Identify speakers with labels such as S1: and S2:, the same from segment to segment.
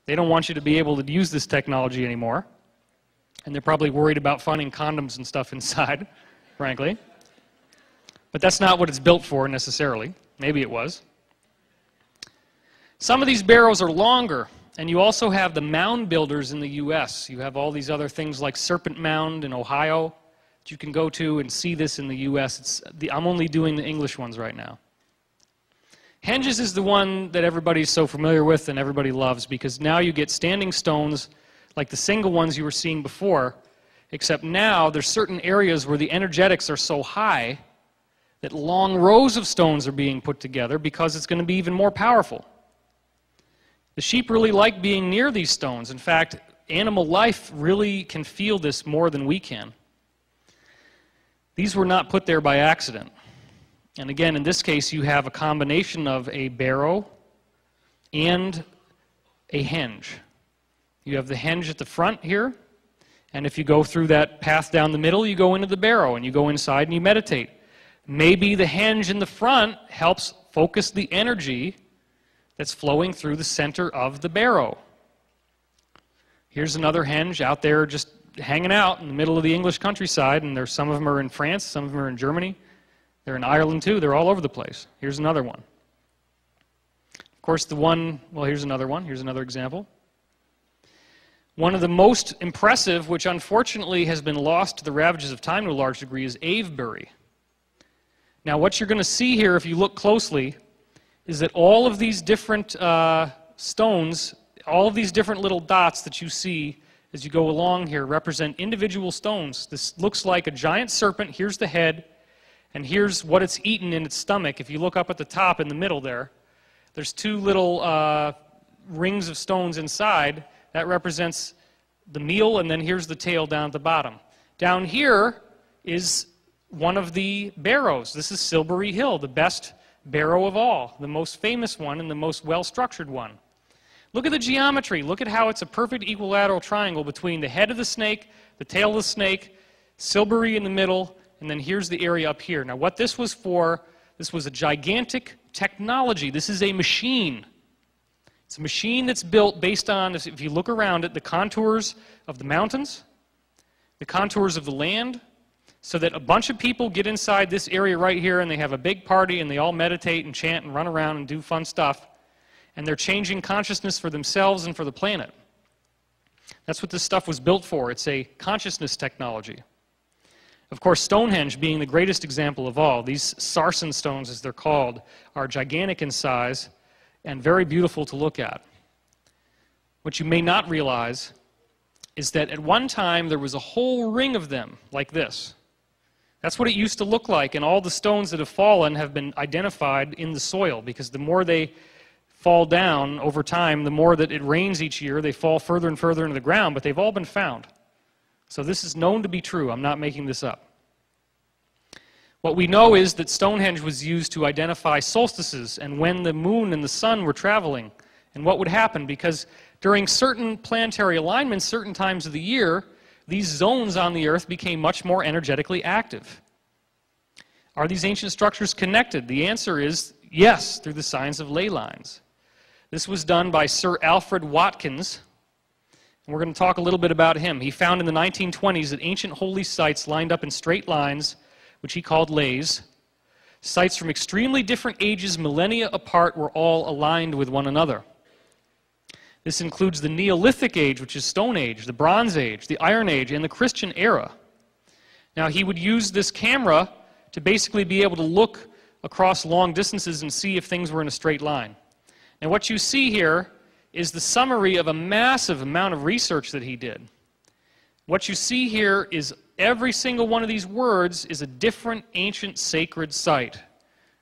S1: They don't want you to be able to use this technology anymore. And they're probably worried about finding condoms and stuff inside, frankly. But that's not what it's built for necessarily. Maybe it was. Some of these barrows are longer, and you also have the mound builders in the US. You have all these other things like Serpent Mound in Ohio that you can go to and see this in the US. I'm only doing the English ones right now. Henges is the one that everybody's so familiar with and everybody loves, because now you get standing stones like the single ones you were seeing before, except now there's certain areas where the energetics are so high that long rows of stones are being put together because it's going to be even more powerful. The sheep really like being near these stones. In fact, animal life really can feel this more than we can. These were not put there by accident. And again, in this case, you have a combination of a barrow and a henge. You have the henge at the front here, and if you go through that path down the middle, you go into the barrow, and you go inside and you meditate. Maybe the henge in the front helps focus the energy that's flowing through the center of the barrow. Here's another henge out there just hanging out in the middle of the English countryside, and some of them are in France, some of them are in Germany. They're in Ireland too. They're all over the place. Here's another one. Of course, here's another one. Here's another example. One of the most impressive, which unfortunately has been lost to the ravages of time to a large degree, is Avebury. Now, what you're going to see here, if you look closely, is that all of these different stones, all of these different little dots that you see as you go along here represent individual stones. This looks like a giant serpent. Here's the head. And here's what it's eaten in its stomach. If you look up at the top in the middle there, there's two little rings of stones inside. That represents the meal, and then here's the tail down at the bottom. Down here is one of the barrows. This is Silbury Hill, the best barrow of all, the most famous one and the most well-structured one. Look at the geometry. Look at how it's a perfect equilateral triangle between the head of the snake, the tail of the snake, Silbury in the middle, and then here's the area up here. Now, what this was for, this was a gigantic technology. This is a machine. It's a machine that's built based on, if you look around it, the contours of the mountains, the contours of the land, so that a bunch of people get inside this area right here and they have a big party and they all meditate and chant and run around and do fun stuff. And they're changing consciousness for themselves and for the planet. That's what this stuff was built for. It's a consciousness technology. Of course, Stonehenge being the greatest example of all, these sarsen stones, as they're called, are gigantic in size and very beautiful to look at. What you may not realize is that at one time there was a whole ring of them like this. That's what it used to look like, and all the stones that have fallen have been identified in the soil, because the more they fall down over time, the more that it rains each year, they fall further and further into the ground, but they've all been found. So this is known to be true. I'm not making this up. What we know is that Stonehenge was used to identify solstices and when the moon and the sun were traveling and what would happen, because during certain planetary alignments, certain times of the year, these zones on the Earth became much more energetically active. Are these ancient structures connected? The answer is yes, through the science of ley lines. This was done by Sir Alfred Watkins, and we're going to talk a little bit about him. He found in the 1920s that ancient holy sites lined up in straight lines, which he called leys. Sites from extremely different ages, millennia apart, were all aligned with one another. This includes the Neolithic Age, which is Stone Age, the Bronze Age, the Iron Age, and the Christian era. Now, he would use this camera to basically be able to look across long distances and see if things were in a straight line. And what you see here is the summary of a massive amount of research that he did. What you see here is every single one of these words is a different ancient sacred site.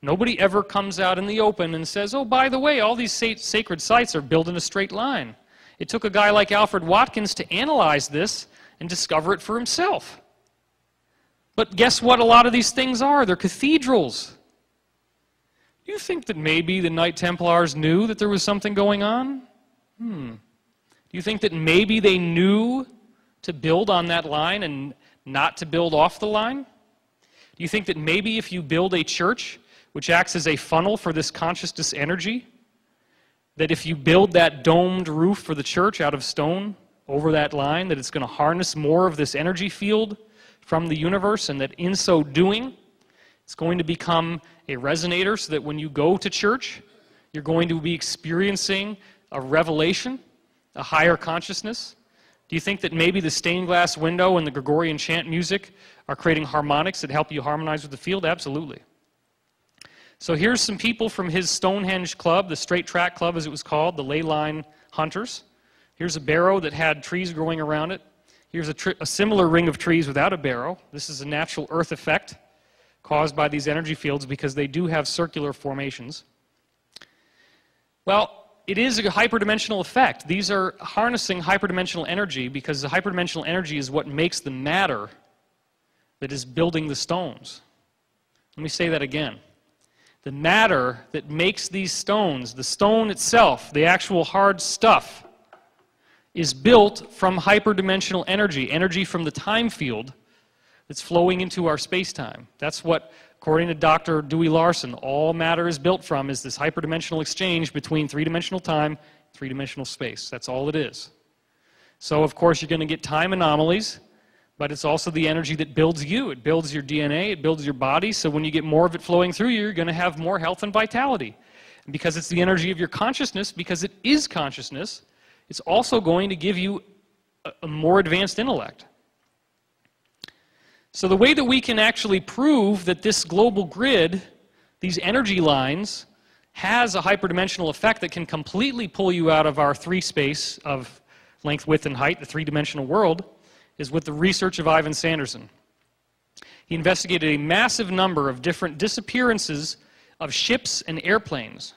S1: Nobody ever comes out in the open and says, oh, by the way, all these sacred sites are built in a straight line. It took a guy like Alfred Watkins to analyze this and discover it for himself. But guess what a lot of these things are? They're cathedrals. Do you think that maybe the Knight Templars knew that there was something going on? Do you think that maybe they knew to build on that line and not to build off the line? Do you think that maybe if you build a church which acts as a funnel for this consciousness energy, that if you build that domed roof for the church out of stone over that line, that it's going to harness more of this energy field from the universe, and that in so doing, it's going to become a resonator so that when you go to church, you're going to be experiencing a revelation, a higher consciousness? Do you think that maybe the stained glass window and the Gregorian chant music are creating harmonics that help you harmonize with the field? Absolutely. So here's some people from his Stonehenge club, the straight track club as it was called, the ley line hunters. Here's a barrow that had trees growing around it. Here's a similar ring of trees without a barrow. This is a natural earth effect caused by these energy fields because they do have circular formations. Well, it is a hyperdimensional effect. These are harnessing hyperdimensional energy because the hyperdimensional energy is what makes the matter that is building the stones. Let me say that again. The matter that makes these stones, the stone itself, the actual hard stuff, is built from hyperdimensional energy, energy from the time field that's flowing into our space-time. That's what, according to Dr. Dewey Larson, all matter is built from, is this hyperdimensional exchange between three-dimensional time, three-dimensional space. That's all it is. So, of course, you're going to get time anomalies, but it's also the energy that builds you. It builds your DNA, it builds your body, so when you get more of it flowing through you, you're going to have more health and vitality. And because it's the energy of your consciousness, because it is consciousness, it's also going to give you a more advanced intellect. So the way that we can actually prove that this global grid, these energy lines, has a hyperdimensional effect that can completely pull you out of our three space of length, width, and height, the three-dimensional world, is with the research of Ivan Sanderson. He investigated a massive number of different disappearances of ships and airplanes.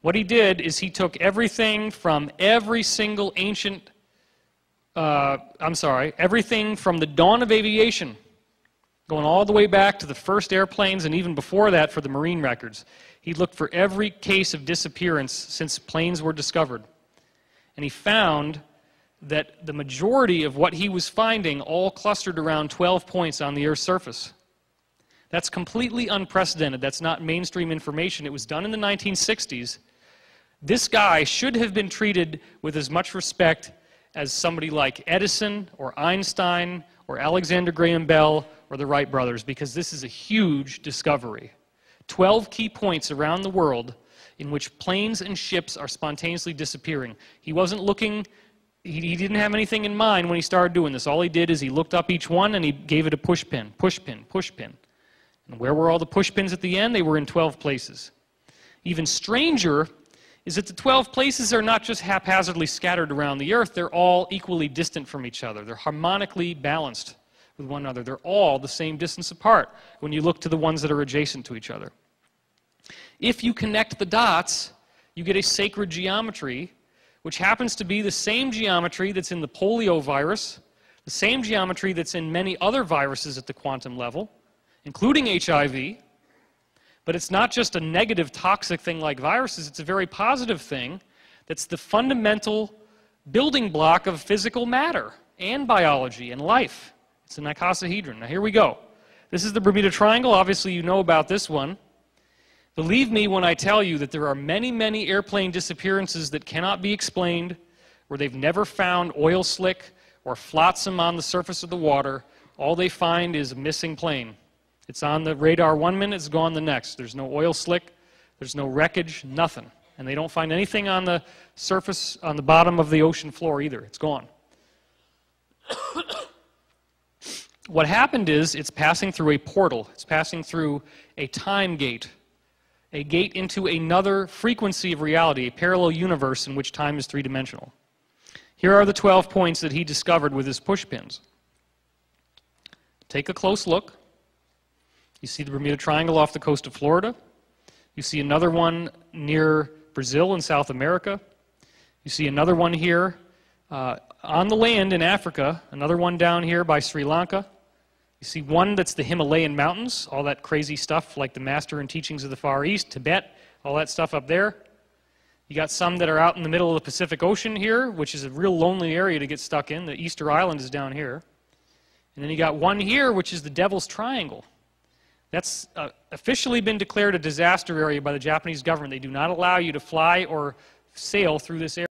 S1: What he did is he took everything from every single ancient, everything from the dawn of aviation, going all the way back to the first airplanes and even before that for the marine records. He looked for every case of disappearance since planes were discovered. And he found that the majority of what he was finding all clustered around 12 points on the Earth's surface. That's completely unprecedented. That's not mainstream information. It was done in the 1960s. This guy should have been treated with as much respect as somebody like Edison or Einstein or Alexander Graham Bell or the Wright brothers, because this is a huge discovery. 12 key points around the world in which planes and ships are spontaneously disappearing. He wasn't looking, he didn't have anything in mind when he started doing this. All he did is he looked up each one and he gave it a push pin, push pin, push pin. And where were all the push pins at the end? They were in 12 places. Even stranger is that the 12 places are not just haphazardly scattered around the Earth, they're all equally distant from each other. They're harmonically balanced with one another. They're all the same distance apart when you look to the ones that are adjacent to each other. If you connect the dots, you get a sacred geometry, which happens to be the same geometry that's in the polio virus, the same geometry that's in many other viruses at the quantum level, including HIV. But it's not just a negative, toxic thing like viruses. It's a very positive thing that's the fundamental building block of physical matter and biology and life. It's an icosahedron. Now here we go. This is the Bermuda Triangle. Obviously you know about this one. Believe me when I tell you that there are many, many airplane disappearances that cannot be explained, where they've never found oil slick or flotsam on the surface of the water. All they find is a missing plane. It's on the radar 1 minute, it's gone the next. There's no oil slick, there's no wreckage, nothing. And they don't find anything on the surface, on the bottom of the ocean floor either. It's gone. What happened is it's passing through a portal. It's passing through a time gate. A gate into another frequency of reality, a parallel universe in which time is three-dimensional. Here are the 12 points that he discovered with his push pins. Take a close look. You see the Bermuda Triangle off the coast of Florida. You see another one near Brazil in South America. You see another one here on the land in Africa, another one down here by Sri Lanka. You see one that's the Himalayan mountains, all that crazy stuff like the Master and Teachings of the Far East, Tibet, all that stuff up there. You got some that are out in the middle of the Pacific Ocean here, which is a real lonely area to get stuck in. The Easter Island is down here. And then you got one here, which is the Devil's Triangle, That's officially been declared a disaster area by the Japanese government. They do not allow you to fly or sail through this area.